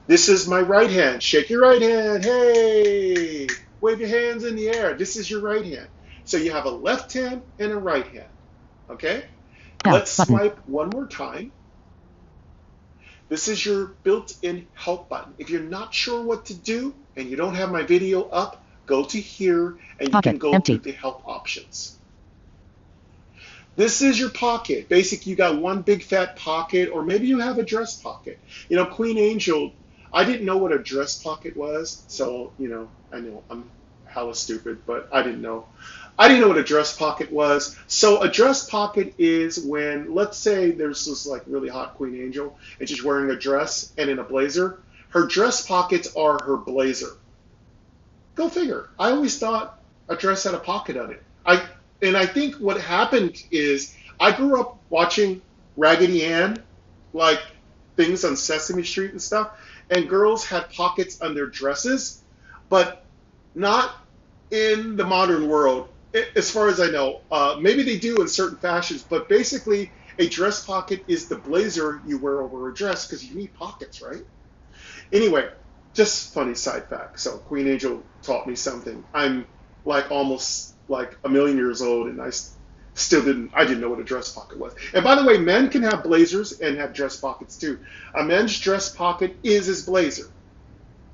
This is my right hand. Shake your right hand. Hey, wave your hands in the air. This is your right hand. So you have a left hand and a right hand. Okay. Help Let's button. swipe one more time. This is your built-in help button. If you're not sure what to do and you don't have my video up, go to here and you Pocket can go empty. through the help options. This is your pocket. Basically, you got one big fat pocket, or maybe you have a dress pocket. You know, Queen Angel, I didn't know what a dress pocket was, so, you know, I know I'm hella stupid, but I didn't know. I didn't know what a dress pocket was. So a dress pocket is when, let's say there's this like really hot Queen Angel and she's wearing a dress and in a blazer. Her dress pockets are her blazer. Go figure. I always thought a dress had a pocket on it. I think what happened is I grew up watching Raggedy Ann, like things on Sesame Street and stuff, and girls had pockets on their dresses, but not in the modern world. As far as I know, maybe they do in certain fashions, but basically a dress pocket is the blazer you wear over a dress because you need pockets, right? Anyway, just funny side fact. So Queen Angel taught me something. I'm like almost like a million years old and I didn't know what a dress pocket was. And by the way, men can have blazers and have dress pockets too. A men's dress pocket is his blazer.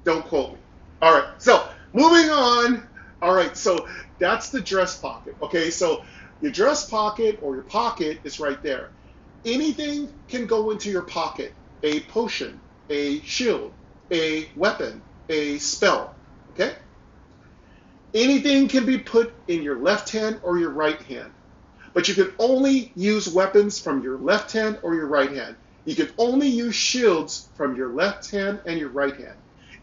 Don't quote me. All right, so moving on. All right, so that's the dress pocket. Okay, so your dress pocket or your pocket is right there. Anything can go into your pocket. A potion, a shield, a weapon, a spell. Okay? Anything can be put in your left hand or your right hand. But you can only use weapons from your left hand or your right hand. You can only use shields from your left hand and your right hand.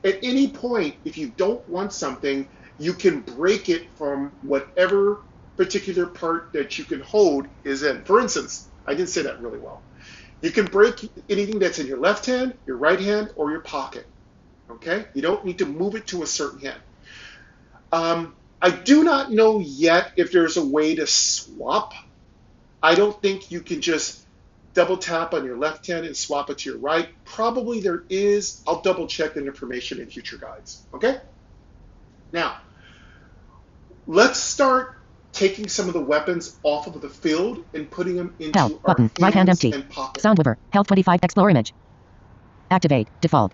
At any point, if you don't want something, you can break it from whatever particular part that you can hold is in. For instance, I didn't say that really well. You can break anything that's in your left hand, your right hand, or your pocket. Okay? You don't need to move it to a certain hand. I do not know yet if there's a way to swap. I don't think you can just double tap on your left hand and swap it to your right. Probably there is. I'll double check that information in future guides. Okay? Now, let's start taking some of the weapons off of the field and putting them into Help our button. Right hand hands empty. and pockets. Soundweaver. Health 25. Explore image. Activate. Default.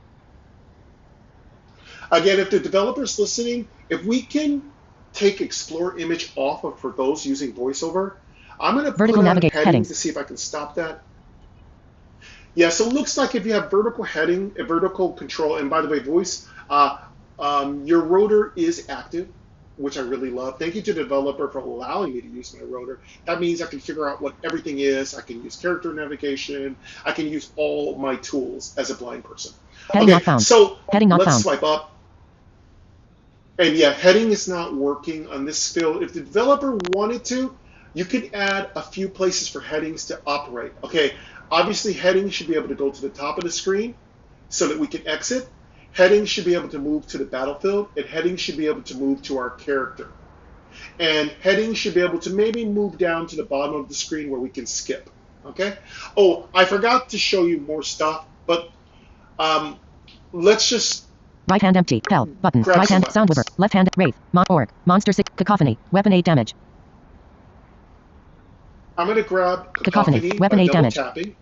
Again, if the developer's listening, if we can take Explore Image off of for those using VoiceOver, I'm going to put Vertical on navigate heading headings. to see if I can stop that. Yeah, so it looks like if you have vertical heading, a vertical control, and by the way, your rotor is active, which I really love. Thank you to the developer for allowing me to use my rotor. That means I can figure out what everything is. I can use character navigation. I can use all my tools as a blind person. Heading Okay, not found. so Heading not let's found. swipe up. And yeah, heading is not working on this field. If the developer wanted to, you could add a few places for headings to operate. Okay, obviously heading should be able to go to the top of the screen so that we can exit. Heading should be able to move to the battlefield, and heading should be able to move to our character. And heading should be able to maybe move down to the bottom of the screen where we can skip. Okay? Oh, I forgot to show you more stuff, but let's just Right hand empty. Help button. grab Right some hand. buttons. Soundweaver. Left hand. Wraith. Orc. Monster 6. Cacophony. Weapon 8 damage. I'm going to grab Cacophony. Cacophony Weapon by 8 double damage. tapping.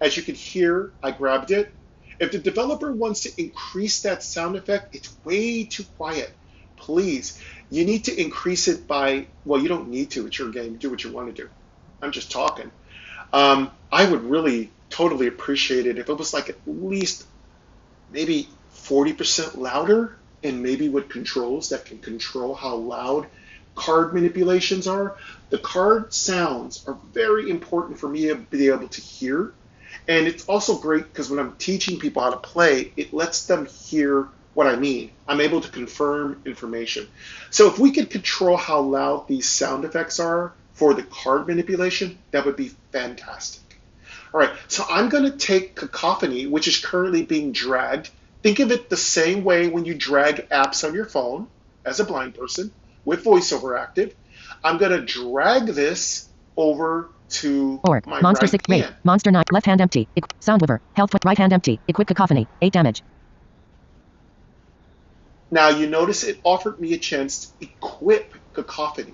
As you can hear, I grabbed it. If the developer wants to increase that sound effect, it's way too quiet. Please, you need to increase it by, well, you don't need to. It's your game. Do what you want to do. I'm just talking. I would really totally appreciate it if it was like at least maybe 40% louder, and maybe with controls that can control how loud card manipulations are. The card sounds are very important for me to be able to hear. And it's also great because when I'm teaching people how to play, it lets them hear what I mean. I'm able to confirm information. So if we could control how loud these sound effects are for the card manipulation, that would be fantastic. All right, so I'm going to take Cacophony, which is currently being dragged. Think of it the same way when you drag apps on your phone as a blind person with voiceover active. I'm going to drag this over to my Monster right 6, hand. Wraith, Monster 9, left hand empty, Sound Weaver, health, right hand empty, equip Cacophony, 8 damage. Now you notice it offered me a chance to equip Cacophony.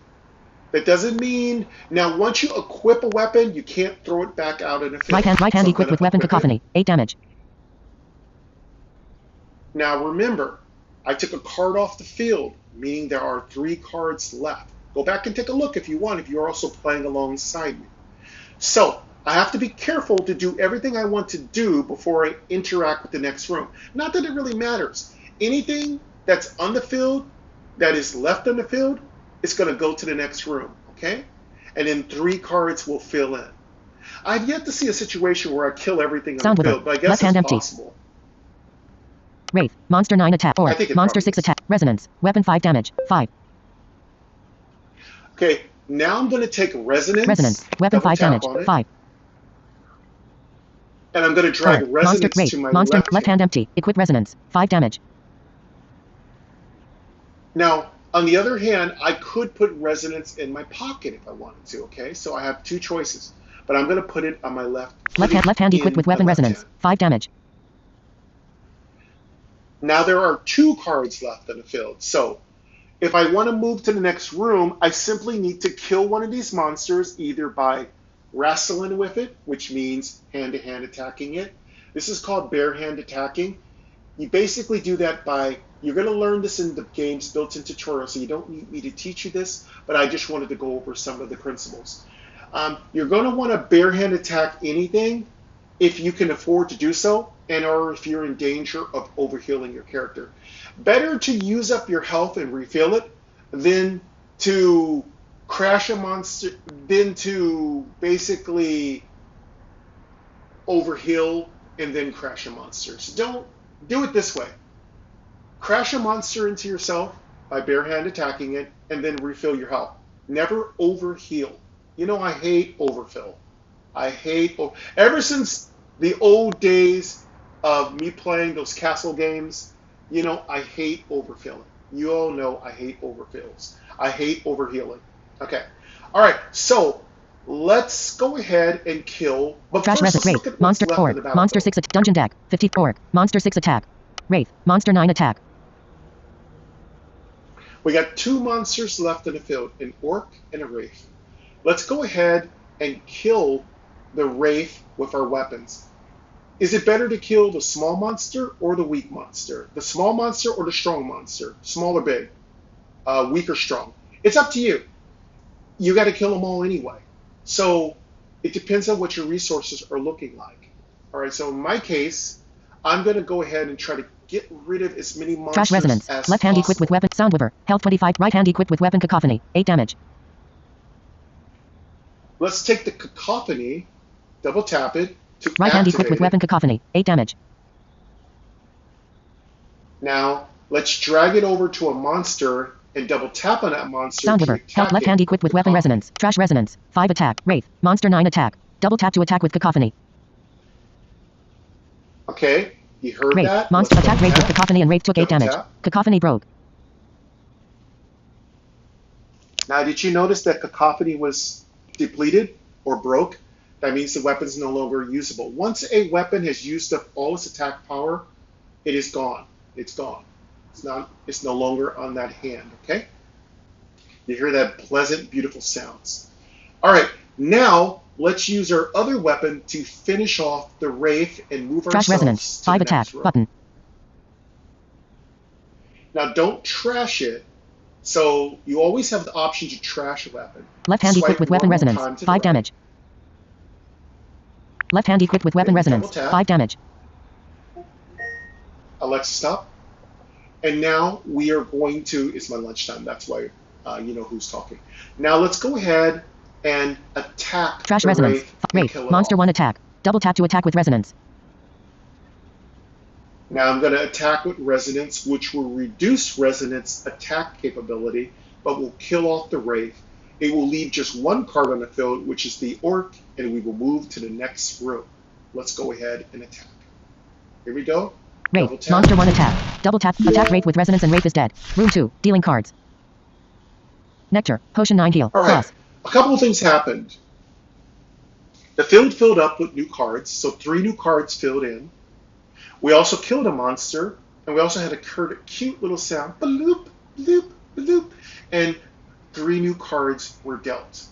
That doesn't mean, now once you equip a weapon, you can't throw it back out in a field. Right hand So equipped with weapon Cacophony, 8 damage. Now remember, I took a card off the field, meaning there are 3 cards left. Go back and take a look if you want, if you're also playing alongside me. So I have to be careful to do everything I want to do before I interact with the next room. Not that it really matters. Anything that's on the field, that is left on the field, is going to go to the next room, okay? And then 3 cards will fill in. I've yet to see a situation where I kill everything on the field, but I guess it's possible. Wraith, Monster 9 attack, or Monster 6 attack, Resonance, weapon 5 damage, 5. Okay, now I'm going to take Resonance. Resonance, weapon 5 damage, 5. And I'm going to drag Resonance Monster, to my Monster, left hand empty, equip Resonance, 5 damage. Now, on the other hand, I could put Resonance in my pocket if I wanted to, okay? So I have 2 choices, but I'm going to put it on my left hand equipped with weapon Resonance, 5 damage. Now there are 2 cards left in the field, so if I want to move to the next room, I simply need to kill one of these monsters either by wrestling with it, which means hand-to-hand attacking it. This is called bare hand attacking. You basically do that by, you're going to learn this in the game's built-in tutorial, so you don't need me to teach you this, but I just wanted to go over some of the principles. You're going to want to bare hand attack anything if you can afford to do so, and or if you're in danger of overhealing your character. Better to use up your health and refill it than to crash a monster, than to basically overheal and then crash a monster. So don't do it this way. Crash a monster into yourself by bare hand attacking it and then refill your health. Never overheal. You know, I hate overfill. Ever since the old days of me playing those castle games, you know, I hate overfilling. You all know I hate overfills. I hate overhealing. Okay. All right. So let's go ahead and kill. But Trash first, let's Wraith, look at what's Monster left in the Orc, Monster 6 Dungeon Deck, 50 Orc, Monster 6 attack. Wraith, Monster 9 attack. We got 2 monsters left in the field, an Orc and a Wraith. Let's go ahead and kill the Wraith with our weapons. Is it better to kill the small monster or the weak monster? The small monster or the strong monster? Small or big? Weak or strong? It's up to you. You got to kill them all anyway. So it depends on what your resources are looking like. All right, so in my case, I'm going to go ahead and try to get rid of as many monsters Trash Resonance, as left hand possible. equipped with weapon Sound Weaver, health 25, right hand equipped with weapon Cacophony, 8 damage. Let's take the Cacophony, double tap it, to Right hand equipped activate with it. weapon Cacophony, 8 damage. Now, let's drag it over to a monster and double tap on that monster. Sound to Weaver, attack health left it hand equipped with weapon Cacophony. Resonance, Trash Resonance, 5 attack, Wraith, Monster 9 attack. Double tap to attack with Cacophony. Okay, you heard Wraith, that? Monster Let's attack double Wraith with tap. Cacophony and Wraith took 8 Double damage. tap. Cacophony broke. Now, did you notice that Cacophony was depleted or broke? That means the weapon's no longer usable. Once a weapon has used up all its attack power, it is gone. It's gone. It's no longer on that hand, okay? You hear that pleasant, beautiful sounds. All right, now let's use our other weapon to finish off the Wraith and move Trash ourselves Resonance, to 5 the attack, next room. button. Now, don't trash it. So you always have the option to trash a weapon. Left hand Swipe equipped with weapon one more Resonance, time to the 5 right. damage. Left hand equipped with weapon Okay, resonance. double tap. 5 damage. Alexa, stop. And now we are going to, it's my lunchtime, that's why you know who's talking. Now let's go ahead and attack Trash the resonance. Wraith and kill it Monster all. 1 attack. Double tap to attack with resonance. Now I'm going to attack with resonance, which will reduce resonance attack capability, but will kill off the Wraith. It will leave just one card on the field, which is the Orc, and we will move to the next room. Let's go ahead and attack. Here we go. Double Wraith. tap. Monster 1 attack. Double tap. Attack Wraith with resonance and Wraith is dead. Room 2. Dealing cards. Nectar. Potion 9 heal. All right. Cross. A couple of things happened. The field filled up with new cards, so 3 new cards filled in. We also killed a monster, and we also had a cute little sound, bloop, bloop, bloop, and 3 new cards were dealt.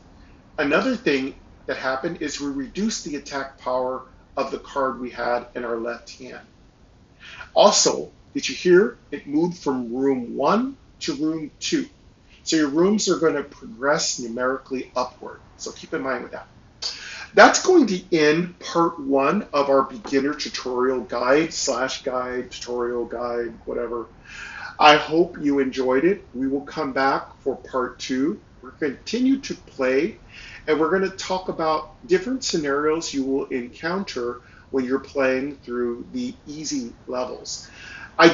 Another thing that happened is we reduced the attack power of the card we had in our left hand. Also, did you hear it moved from room 1 to room 2? So your rooms are going to progress numerically upward. So keep in mind with that. That's going to end part 1 of our beginner tutorial guide, tutorial guide, whatever. I hope you enjoyed it. We will come back for part 2. We're going to continue to play, and we're going to talk about different scenarios you will encounter when you're playing through the easy levels. I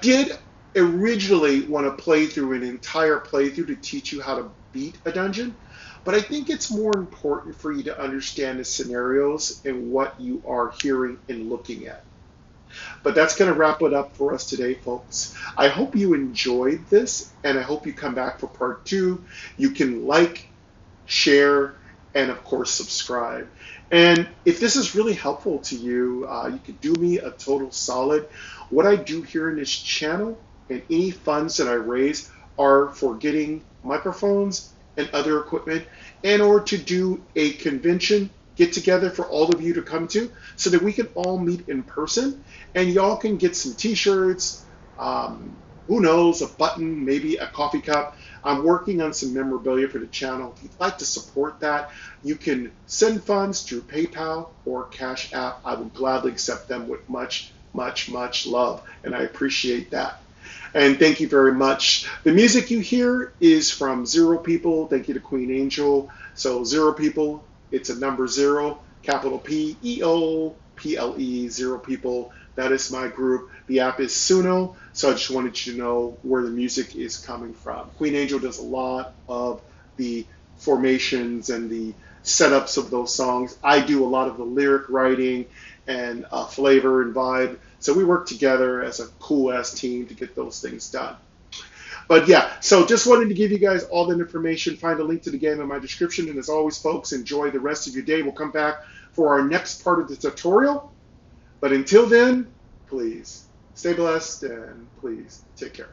did originally want to play through an entire playthrough to teach you how to beat a dungeon, but I think it's more important for you to understand the scenarios and what you are hearing and looking at. But that's going to wrap it up for us today, folks. I hope you enjoyed this, and I hope you come back for part 2. You can like, share, and of course subscribe. And if this is really helpful to you, you could do me a total solid. What I do here in this channel and any funds that I raise are for getting microphones and other equipment, and or to do a convention get together for all of you to come to, so that we can all meet in person and y'all can get some t-shirts, who knows, a button, maybe a coffee cup. I'm working on some memorabilia for the channel. If you'd like to support that, you can send funds through PayPal or Cash App. I would gladly accept them with much, much, much love, and I appreciate that. And thank you very much. The music you hear is from Zero People. Thank you to Queen Angel. So Zero People, it's a number 0, capital P-E-O-P-L-E, Zero People. That is my group. The app is Suno, so I just wanted you to know where the music is coming from. Queen Angel does a lot of the formations and the setups of those songs. I do a lot of the lyric writing and flavor and vibe. So we work together as a cool-ass team to get those things done. But yeah, so just wanted to give you guys all that information. Find a link to the game in my description. And as always, folks, enjoy the rest of your day. We'll come back for our next part of the tutorial. But until then, please stay blessed and please take care.